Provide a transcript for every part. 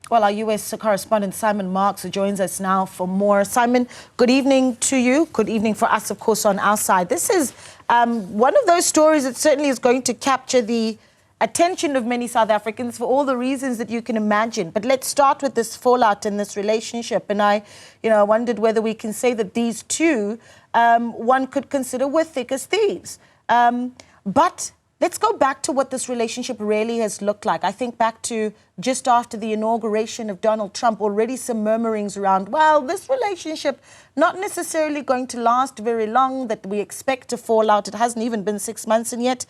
Well, our U.S. correspondent Simon Marks joins us now for more. Simon, good evening to you. Good evening for us, of course, on our side. This is one of those stories that certainly is going to capture the attention of many South Africans for all the reasons that you can imagine. But let's start with this fallout in this relationship. And I wondered whether we can say that these two, one could consider were thick as thieves. But let's go back to what this relationship really has looked like. I think back to just after the inauguration of Donald Trump, already some murmurings around, well, this relationship not necessarily going to last very long, that we expect to fall out. It hasn't even been 6 months, and yet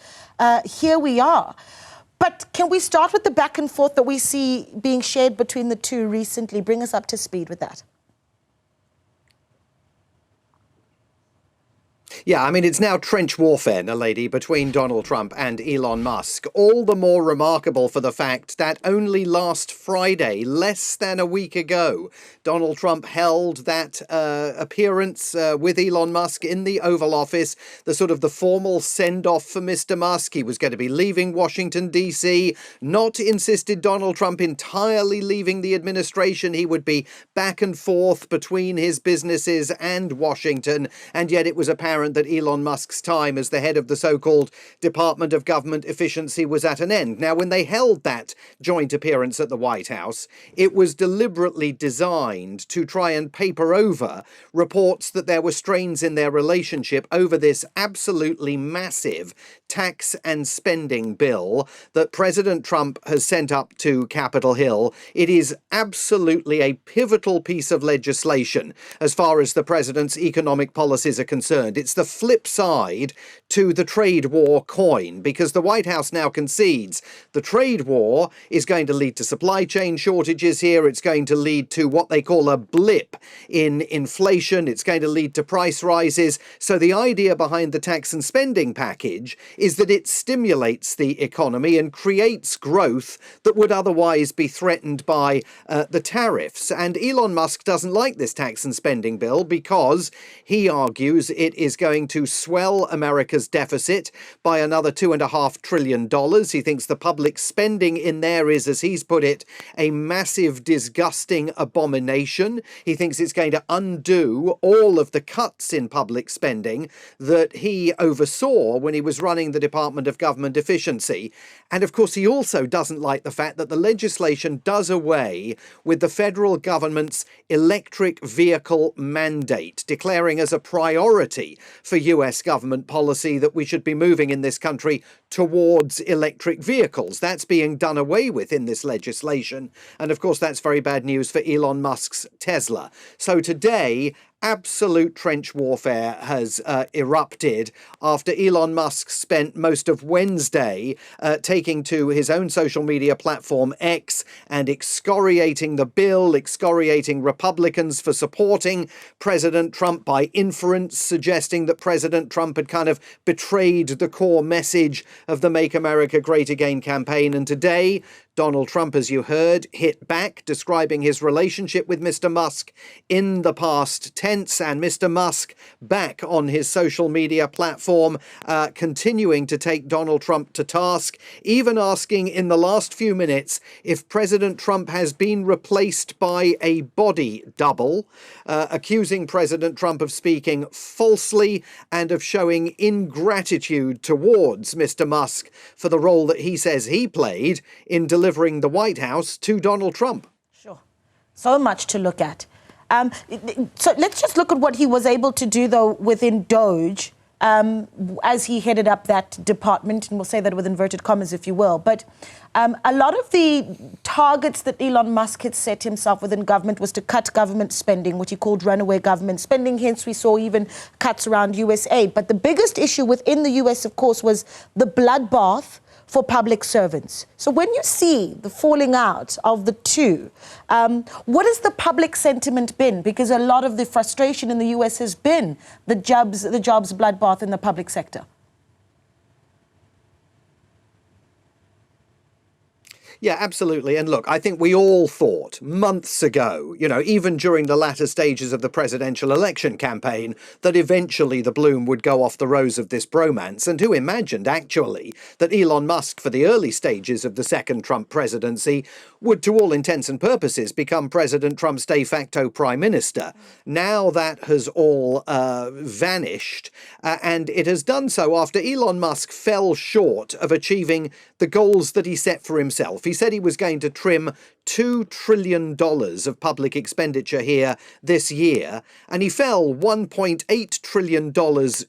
here we are. But can we start with the back and forth that we see being shared between the two recently? Bring us up to speed with that. Yeah, I mean, it's now trench warfare, Naledi, between Donald Trump and Elon Musk. All the more remarkable for the fact that only last Friday, less than a week ago, Donald Trump held that appearance with Elon Musk in the Oval Office, the sort of the formal send-off for Mr. Musk. He was going to be leaving Washington, D.C., not insisted Donald Trump entirely leaving the administration. He would be back and forth between his businesses and Washington, and yet it was apparent that Elon Musk's time as the head of the so-called Department of Government Efficiency was at an end. Now, when they held that joint appearance at the White House, it was deliberately designed to try and paper over reports that there were strains in their relationship over this absolutely massive tax and spending bill that President Trump has sent up to Capitol Hill. It is absolutely a pivotal piece of legislation as far as the president's economic policies are concerned. It's the flip side to the trade war coin, because the White House now concedes the trade war is going to lead to supply chain shortages here. It's going to lead to what they call a blip in inflation. It's going to lead to price rises. So the idea behind the tax and spending package is that it stimulates the economy and creates growth that would otherwise be threatened by the tariffs. And Elon Musk doesn't like this tax and spending bill because he argues it is going to swell America's deficit by another $2.5 trillion. He thinks the public spending in there is, as he's put it, a massive, disgusting abomination. He thinks it's going to undo all of the cuts in public spending that he oversaw when he was running the Department of Government Efficiency. And of course, he also doesn't like the fact that the legislation does away with the federal government's electric vehicle mandate, declaring as a priority for US government policy that we should be moving in this country towards electric vehicles. That's being done away with in this legislation. And of course, that's very bad news for Elon Musk's Tesla. So today, absolute trench warfare has erupted after Elon Musk spent most of Wednesday taking to his own social media platform X and excoriating the bill, excoriating Republicans for supporting President Trump by inference, suggesting that President Trump had kind of betrayed the core message of the Make America Great Again campaign. And today, Donald Trump, as you heard, hit back, describing his relationship with Mr. Musk in the past tense, and Mr. Musk back on his social media platform, continuing to take Donald Trump to task, even asking in the last few minutes if President Trump has been replaced by a body double, accusing President Trump of speaking falsely and of showing ingratitude towards Mr. Musk for the role that he says he played in delivering the White House to Donald Trump. Sure. So much to look at. So let's just look at what he was able to do, though, within DOGE as he headed up that department, and we'll say that with inverted commas, if you will. But a lot of the targets that Elon Musk had set himself within government was to cut government spending, which he called runaway government spending. Hence, we saw even cuts around US aid. But the biggest issue within the US, of course, was the bloodbath for public servants. So when you see the falling out of the two, what has the public sentiment been? Because a lot of the frustration in the US has been the jobs bloodbath in the public sector. Yeah, absolutely. And look, I think we all thought months ago, even during the latter stages of the presidential election campaign, that eventually the bloom would go off the rose of this bromance. And who imagined, actually, that Elon Musk, for the early stages of the second Trump presidency, would, to all intents and purposes, become President Trump's de facto prime minister. Now that has all vanished, and it has done so after Elon Musk fell short of achieving the goals that he set for himself. He said he was going to trim $2 trillion of public expenditure here this year, and he fell $1.8 trillion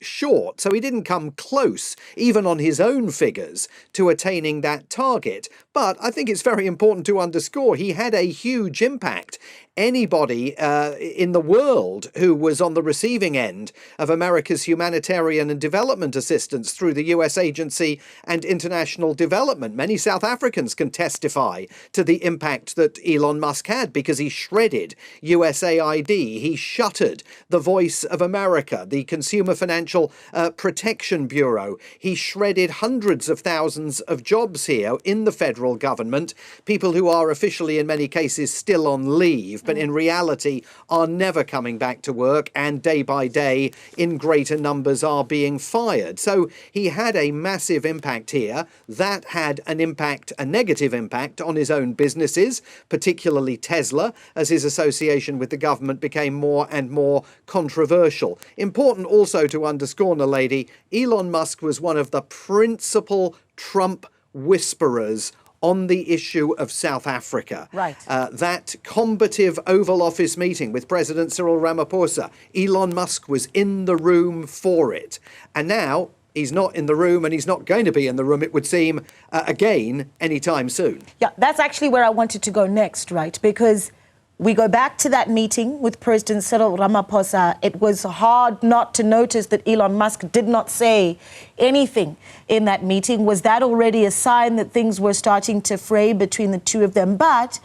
short. So he didn't come close, even on his own figures, to attaining that target. But I think it's very important to underscore he had a huge impact. Anybody in the world who was on the receiving end of America's humanitarian and development assistance through the US Agency and International Development, many South Africans can testify to the impact that Elon Musk had, because he shredded USAID, he shuttered the Voice of America, the Consumer Financial Protection Bureau. He shredded hundreds of thousands of jobs here in the federal government, people who are officially in many cases still on leave, but in reality are never coming back to work, and day by day in greater numbers are being fired. So he had a massive impact here. That had an impact, a negative impact, on his own businesses, particularly Tesla, as his association with the government became more and more controversial. Important also to underscore, Naledi, Elon Musk was one of the principal Trump whisperers on the issue of South Africa. Right. That combative Oval Office meeting with President Cyril Ramaphosa, Elon Musk was in the room for it. And now he's not in the room, and he's not going to be in the room, it would seem, again, anytime soon. Yeah, that's actually where I wanted to go next, right? Because we go back to that meeting with President Cyril Ramaphosa. It was hard not to notice that Elon Musk did not say anything in that meeting. Was that already a sign that things were starting to fray between the two of them? But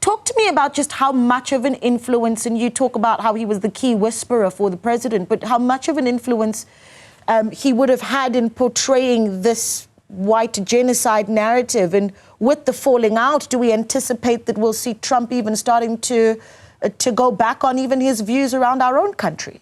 talk to me about just how much of an influence, and you talk about how he was the key whisperer for the president, but how much of an influence he would have had in portraying this white genocide narrative. And with the falling out, do we anticipate that we'll see Trump even starting to go back on even his views around our own country?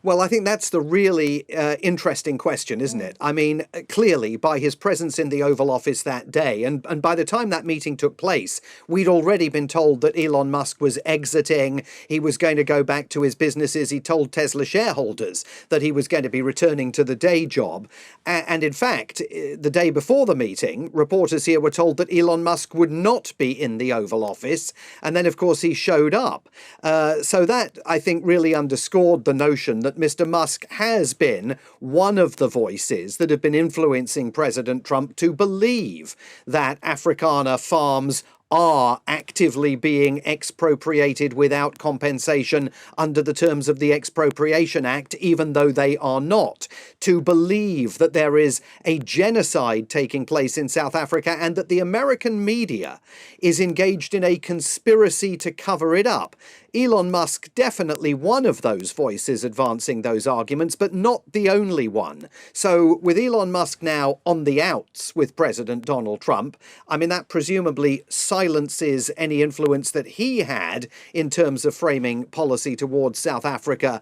Well, I think that's the really interesting question, isn't it? I mean, clearly, by his presence in the Oval Office that day, and by the time that meeting took place, we'd already been told that Elon Musk was exiting. He was going to go back to his businesses. He told Tesla shareholders that he was going to be returning to the day job. And in fact, the day before the meeting, reporters here were told that Elon Musk would not be in the Oval Office. And then, of course, he showed up. So that, I think, really underscored the notion that Mr. Musk has been one of the voices that have been influencing President Trump to believe that Afrikaner farms are actively being expropriated without compensation under the terms of the Expropriation Act, even though they are not, to believe that there is a genocide taking place in South Africa and that the American media is engaged in a conspiracy to cover it up. Elon Musk definitely one of those voices advancing those arguments, but not the only one. So with Elon Musk now on the outs with President Donald Trump, I mean, that presumably silences any influence that he had in terms of framing policy towards South Africa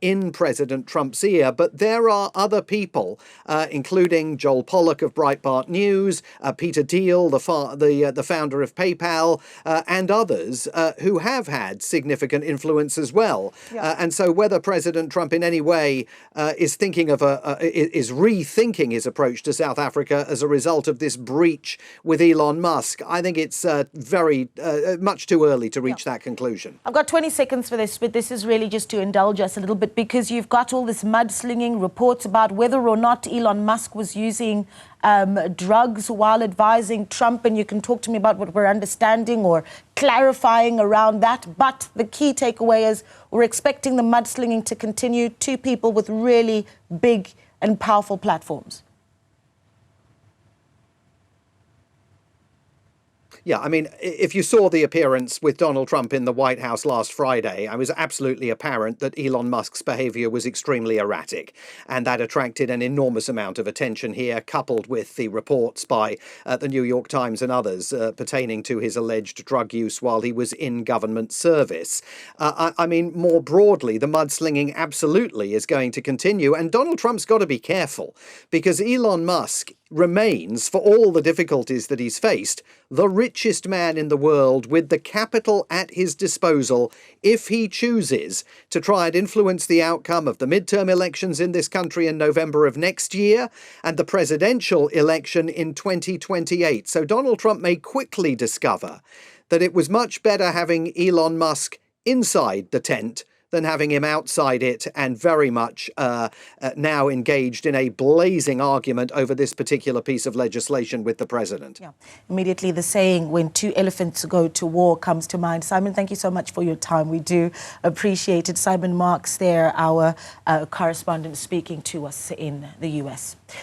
in President Trump's ear. But there are other people, including Joel Pollak of Breitbart News, Peter Thiel, the founder of PayPal, and others who have had significant influence as well. Yeah. And so whether President Trump in any way is thinking of is rethinking his approach to South Africa as a result of this breach with Elon Musk, I think it's very much too early to reach that conclusion. I've got 20 seconds for this, but this is really just to indulge us a little bit, because you've got all this mudslinging reports about whether or not Elon Musk was using drugs while advising Trump, and you can talk to me about what we're understanding or clarifying around that. But the key takeaway is we're expecting the mudslinging to continue. Two people with really big and powerful platforms. Yeah, I mean, if you saw the appearance with Donald Trump in the White House last Friday, it was absolutely apparent that Elon Musk's behavior was extremely erratic. And that attracted an enormous amount of attention here, coupled with the reports by the New York Times and others pertaining to his alleged drug use while he was in government service. I mean, more broadly, the mudslinging absolutely is going to continue. And Donald Trump's got to be careful, because Elon Musk remains, for all the difficulties that he's faced, the richest man in the world with the capital at his disposal if he chooses to try and influence the outcome of the midterm elections in this country in November of next year and the presidential election in 2028. So Donald Trump may quickly discover that it was much better having Elon Musk inside the tent than having him outside it and very much now engaged in a blazing argument over this particular piece of legislation with the president. Yeah. Immediately the saying, when two elephants go to war, comes to mind. Simon, thank you so much for your time. We do appreciate it. Simon Marks there, our correspondent, speaking to us in the US.